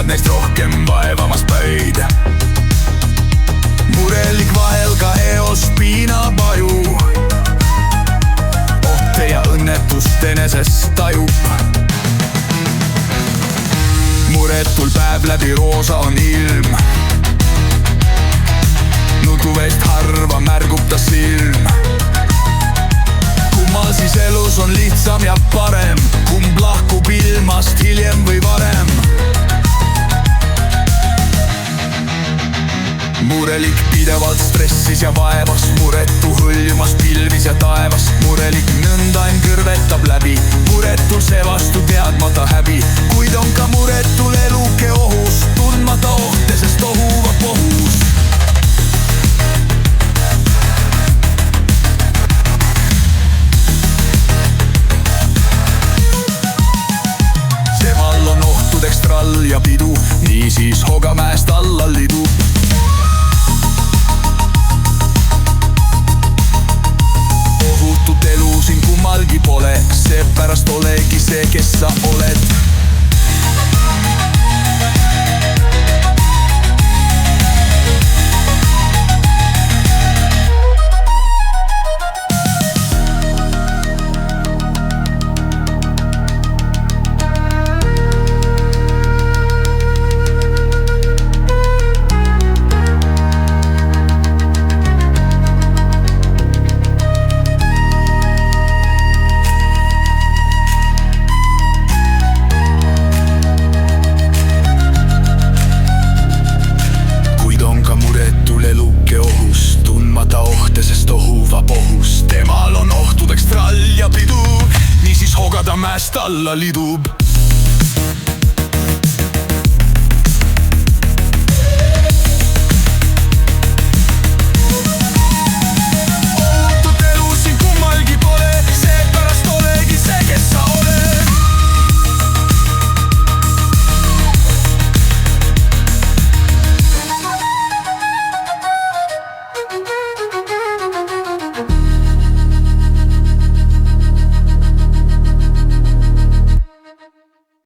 teevad neist rohkem vaevamas pöid. Murelik vahel ka eos piinab aju, ohte ja õnnetust enesest tajub. Muretul päev läbi roosa on ilm, nutuveest harva märgub ta silm. Kummal siis elus on lihtsam ja parem, kumb lahkub ilmast hiljem või varem? Murelik pidevalt stressis ja vaevas, muretu hõljumas pilvis ja taevas. Murelik nõnda end kõrvetab läbi, muretul seevastu teadmata häbi. Kuid on ka muretul eluke ohus, tundmata ohte, sest ohuvab ohus. Temal on ohtudeks trall ja pidu, niisiis Hoogamäest alla lidub. Elu siin kummalgi pole, seepärast olegi see, kes sa oled. Sest ohuvab ohus, temal on ohtudeks trall ja pidu, niisiis Hoogamäest alla lidub.